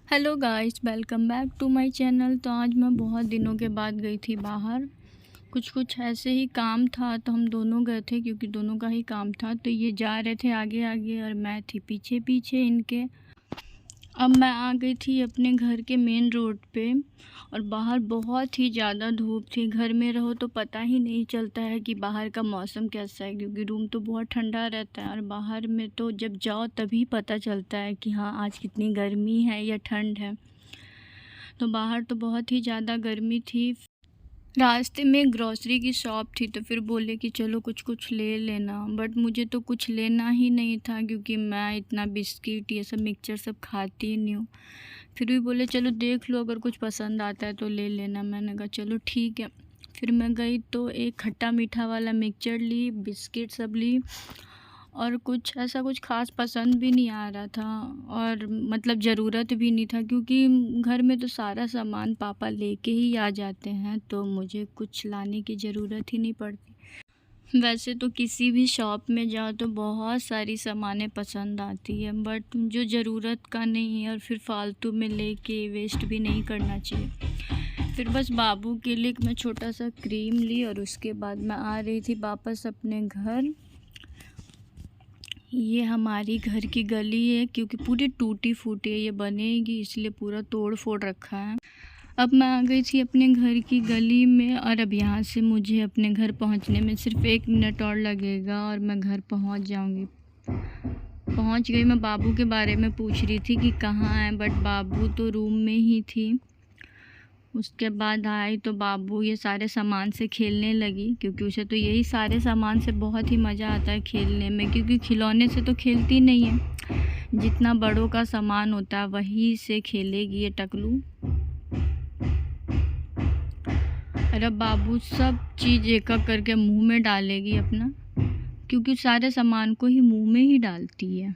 Hello guys, welcome back to my channel. तो आज मैं बहुत दिनों के बाद गई थी बाहर। कुछ ऐसे ही काम था तो हम दोनों गए थे, क्योंकि दोनों का ही काम था। तो ये जा रहे थे आगे आगे और मैं थी पीछे पीछे इनके। अब मैं आ गई थी अपने घर के मेन रोड पे और बाहर बहुत ही ज़्यादा धूप थी। घर में रहो तो पता ही नहीं चलता है कि बाहर का मौसम कैसा है, क्योंकि रूम तो बहुत ठंडा रहता है और बाहर में तो जब जाओ तभी पता चलता है कि हाँ आज कितनी गर्मी है या ठंड है। तो बाहर तो बहुत ही ज़्यादा गर्मी थी। रास्ते में ग्रॉसरी की शॉप थी तो फिर बोले कि चलो कुछ कुछ ले लेना, बट मुझे तो कुछ लेना ही नहीं था, क्योंकि मैं इतना बिस्किट ये सब मिक्सचर सब खाती ही नहीं हूँ। फिर भी बोले चलो देख लो, अगर कुछ पसंद आता है तो ले लेना। मैंने कहा चलो ठीक है। फिर मैं गई तो एक खट्टा मीठा वाला मिक्सचर ली, बिस्किट सब ली, और कुछ ऐसा कुछ ख़ास पसंद भी नहीं आ रहा था और मतलब ज़रूरत भी नहीं था, क्योंकि घर में तो सारा सामान पापा लेके ही आ जाते हैं, तो मुझे कुछ लाने की ज़रूरत ही नहीं पड़ती। वैसे तो किसी भी शॉप में जाओ तो बहुत सारी सामानें पसंद आती है, बट जो ज़रूरत का नहीं है और फिर फालतू में लेके वेस्ट भी नहीं करना चाहिए। फिर बस बाबू के लिए मैं छोटा सा क्रीम ली और उसके बाद मैं आ रही थी वापस अपने घर। ये हमारी घर की गली है, क्योंकि पूरी टूटी फूटी है, ये बनेगी इसलिए पूरा तोड़ फोड़ रखा है। अब मैं आ गई थी अपने घर की गली में और अब यहाँ से मुझे अपने घर पहुँचने में सिर्फ 1 मिनट और लगेगा और मैं घर पहुँच जाऊँगी। पहुँच गई। मैं बाबू के बारे में पूछ रही थी कि कहाँ है, बट बाबू तो रूम में ही थी। उसके बाद आई तो बाबू ये सारे सामान से खेलने लगी, क्योंकि उसे तो यही सारे सामान से बहुत ही मज़ा आता है खेलने में, क्योंकि खिलौने से तो खेलती नहीं है। जितना बड़ों का सामान होता है वही से खेलेगी ये टकलू। और अब बाबू सब चीज़ एक एक करके मुंह में डालेगी अपना, क्योंकि सारे सामान को ही मुंह में ही डालती है।